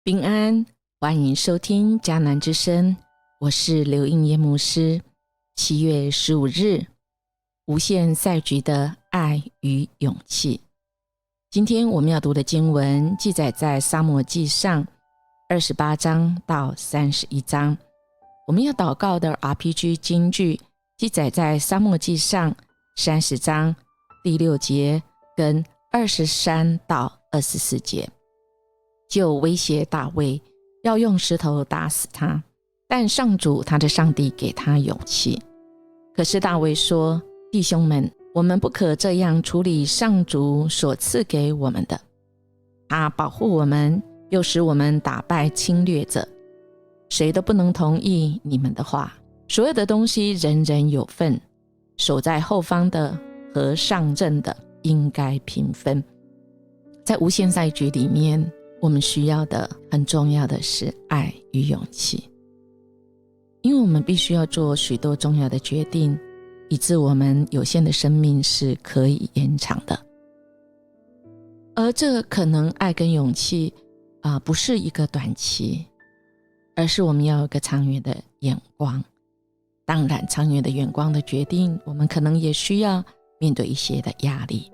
平安，欢迎收听迦南之声，我是刘应耶牧师。7月15日，无限赛局的爱与勇气。今天我们要读的经文记载在撒母耳记上28章到31章。我们要祷告的 RPG 金句记载在撒母耳记上30章第6节跟23到24节。就威胁大卫要用石头打死他，但上主他的上帝给他勇气。可是大卫说，弟兄们，我们不可这样处理上主所赐给我们的，他保护我们，又使我们打败侵略者，谁都不能同意你们的话。所有的东西人人有份，守在后方的和上阵的应该平分。在无限赛局里面，我们需要的很重要的是爱与勇气，因为我们必须要做许多重要的决定，以致我们有限的生命是可以延长的。而这可能爱跟勇气不是一个短期，而是我们要有一个长远的眼光。当然长远的眼光的决定，我们可能也需要面对一些的压力。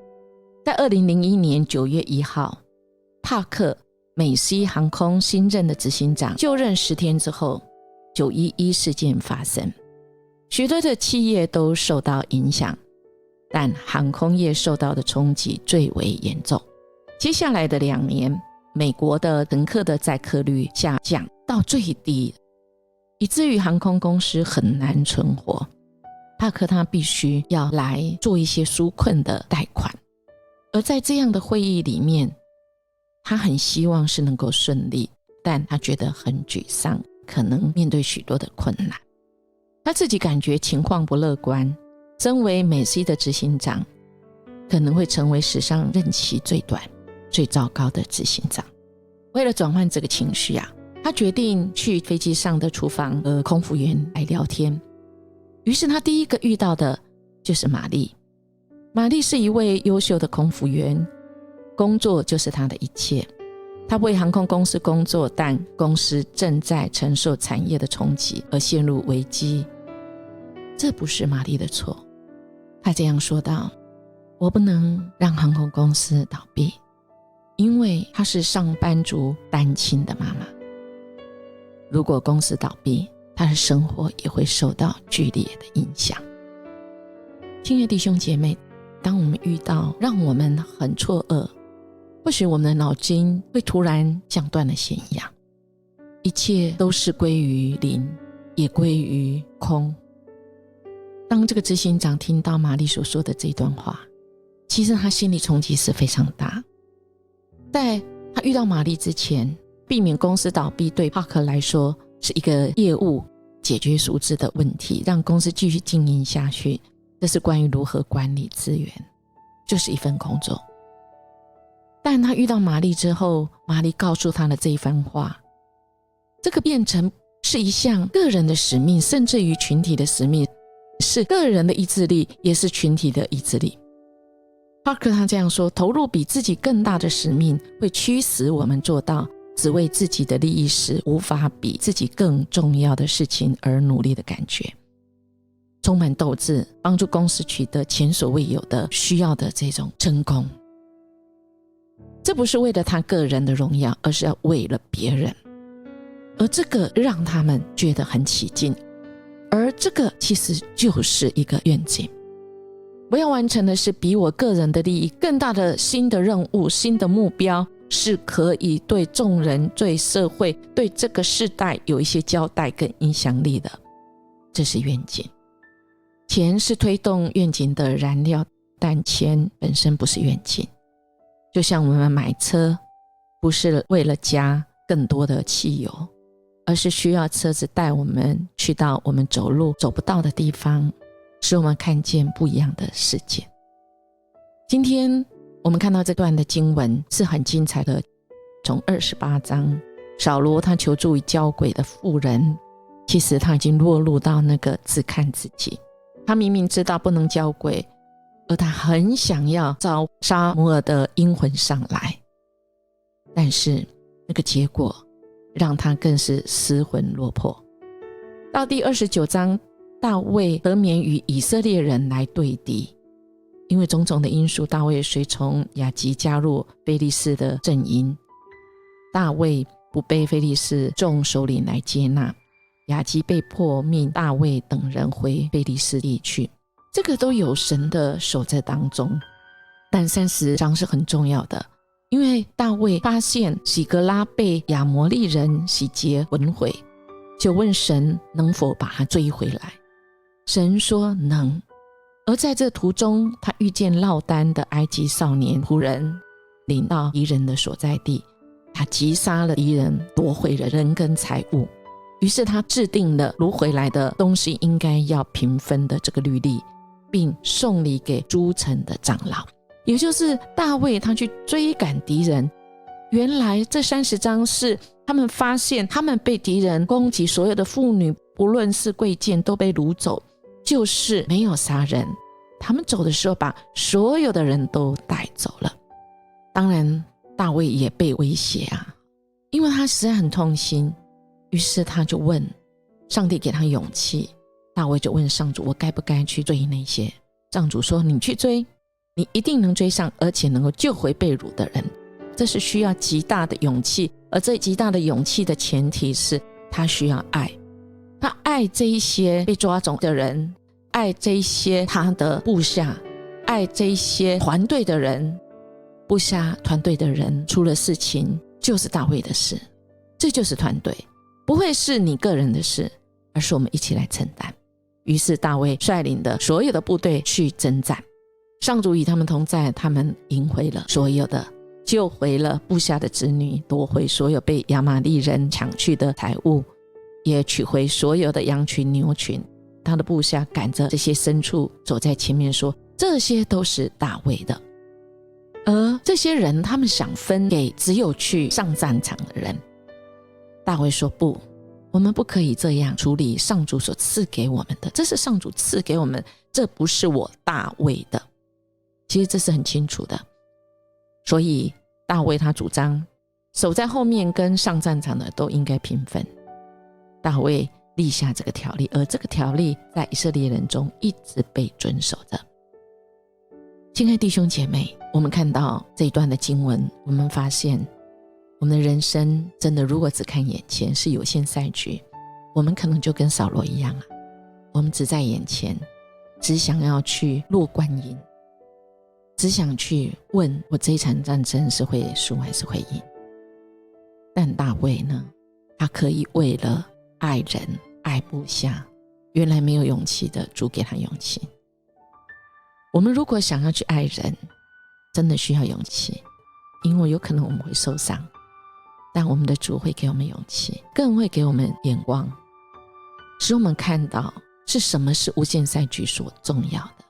在2001年9月1号，帕克美西航空新任的执行长就任10天之后，911事件发生，许多的企业都受到影响，但航空业受到的冲击最为严重。接下来的2年，美国的乘客的载客率下降到最低，以至于航空公司很难存活。帕克他必须要来做一些纾困的贷款，而在这样的会议里面，他很希望是能够顺利，但他觉得很沮丧，可能面对许多的困难。他自己感觉情况不乐观，身为美西的执行长，可能会成为史上任期最短、最糟糕的执行长。为了转换这个情绪他决定去飞机上的厨房和空服员来聊天。于是他第一个遇到的就是玛丽。玛丽是一位优秀的空服员，工作就是他的一切。他为航空公司工作，但公司正在承受产业的冲击而陷入危机。这不是玛丽的错。他这样说道，我不能让航空公司倒闭，因为她是上班族单亲的妈妈。如果公司倒闭，她的生活也会受到剧烈的影响。亲爱的弟兄姐妹，当我们遇到让我们很错愕，或许我们的脑筋会突然像断了线一样，一切都是归于零，也归于空。当这个执行长听到玛丽所说的这段话，其实他心理冲击是非常大。在他遇到玛丽之前，避免公司倒闭对帕克来说是一个业务解决赎资的问题，让公司继续经营下去，这是关于如何管理资源，就是一份工作。但他遇到玛丽之后，玛丽告诉他的这一番话，这个变成是一项个人的使命，甚至于群体的使命，是个人的意志力，也是群体的意志力。帕克他这样说，投入比自己更大的使命会驱使我们做到只为自己的利益时无法比自己更重要的事情而努力的感觉，充满斗志，帮助公司取得前所未有的需要的这种成功。这不是为了他个人的荣耀，而是要为了别人，而这个让他们觉得很起劲，而这个其实就是一个愿景。我要完成的是比我个人的利益更大的新的任务，新的目标，是可以对众人、对社会、对这个世代有一些交代跟影响力的。这是愿景。钱是推动愿景的燃料，但钱本身不是愿景。就像我们买车，不是为了加更多的汽油，而是需要车子带我们去到我们走路走不到的地方，使我们看见不一样的世界。今天我们看到这段的经文是很精彩的，从28章，扫罗他求助于交鬼的妇人，其实他已经落入到那个只看自己。他明明知道不能交鬼，而他很想要招撒母耳的阴魂上来，但是那个结果让他更是失魂落魄。到第29章，大卫得免与以色列人来对敌，因为种种的因素，大卫随从亚吉加入非利士的阵营。大卫不被非利士众首领来接纳，亚吉被迫命大卫等人回非利士地去，这个都有神的手在当中。但30章是很重要的，因为大卫发现洗革拉被亚摩利人洗劫焚毁，就问神能否把他追回来。神说能。而在这途中，他遇见落单的埃及少年仆人，领到敌人的所在地，他击杀了敌人，夺回了人跟财物。于是他制定了掳回来的东西应该要平分的这个律例，并送礼给诸城的长老。也就是大卫他去追赶敌人，原来这30章是他们发现他们被敌人攻击，所有的妇女不论是贵贱都被掳走，就是没有杀人。他们走的时候把所有的人都带走了。当然大卫也被威胁啊，因为他实在很痛心，于是他就问上帝，给他勇气。大卫就问上主，我该不该去追那些？上主说，你去追，你一定能追上，而且能够救回被掳的人。这是需要极大的勇气，而这极大的勇气的前提是他需要爱。他爱这一些被抓走的人，爱这一些他的部下，爱这一些团队的人。部下团队的人出了事情，就是大卫的事，这就是团队，不会是你个人的事，而是我们一起来承担。于是大卫率领的所有的部队去征战，上主与他们同在，他们赢回了所有的，救回了部下的子女，夺回所有被亚玛利人抢去的财物，也取回所有的羊群牛群。他的部下赶着这些牲畜走在前面说，这些都是大卫的。而这些人他们想分给只有去上战场的人。大卫说，不，我们不可以这样处理上主所赐给我们的，这是上主赐给我们，这不是我大卫的。其实这是很清楚的。所以大卫他主张守在后面跟上战场的都应该平分。大卫立下这个条例，而这个条例在以色列人中一直被遵守着。亲爱弟兄姐妹，我们看到这一段的经文，我们发现我们的人生真的如果只看眼前是有限赛局，我们可能就跟扫罗一样啊，我们只在眼前，只想要去落观音，只想去问我这一场战争是会输还是会赢。但大卫呢，他可以为了爱人爱部下，原来没有勇气的，主给他勇气。我们如果想要去爱人，真的需要勇气，因为有可能我们会受伤，但我们的主会给我们勇气，更会给我们眼光，使我们看到是什么是无限赛局所重要的，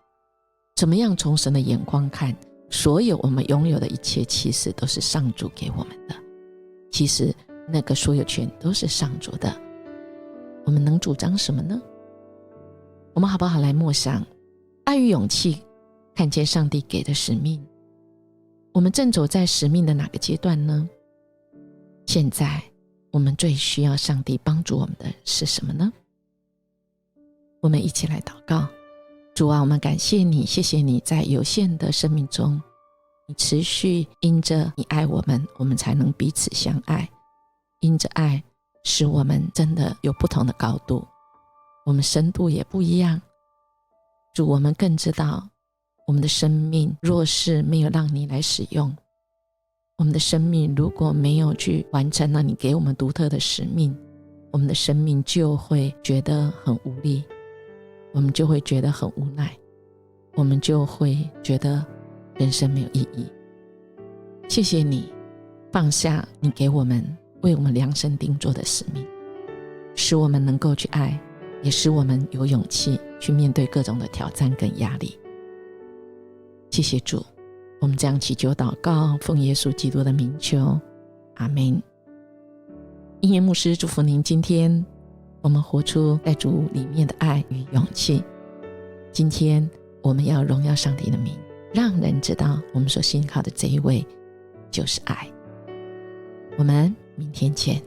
怎么样从神的眼光看，所有我们拥有的一切其实都是上主给我们的，其实那个所有权都是上主的。我们能主张什么呢？我们好不好来默想爱与勇气，看见上帝给的使命。我们正走在使命的哪个阶段呢？现在我们最需要上帝帮助我们的是什么呢？我们一起来祷告。主啊，我们感谢你，谢谢你在有限的生命中，你持续因着你爱我们，我们才能彼此相爱，因着爱使我们真的有不同的高度，我们深度也不一样。主，我们更知道我们的生命若是没有让你来使用，我们的生命如果没有去完成了你给我们独特的使命，我们的生命就会觉得很无力，我们就会觉得很无奈，我们就会觉得人生没有意义。谢谢你放下你给我们为我们量身定做的使命，使我们能够去爱，也使我们有勇气去面对各种的挑战跟压力。谢谢主，我们这样祈求祷告，奉耶稣基督的名求，阿们。音乐牧师祝福您，今天我们活出在主里面的爱与勇气。今天我们要荣耀上帝的名，让人知道我们所信靠的这一位就是爱。我们明天见。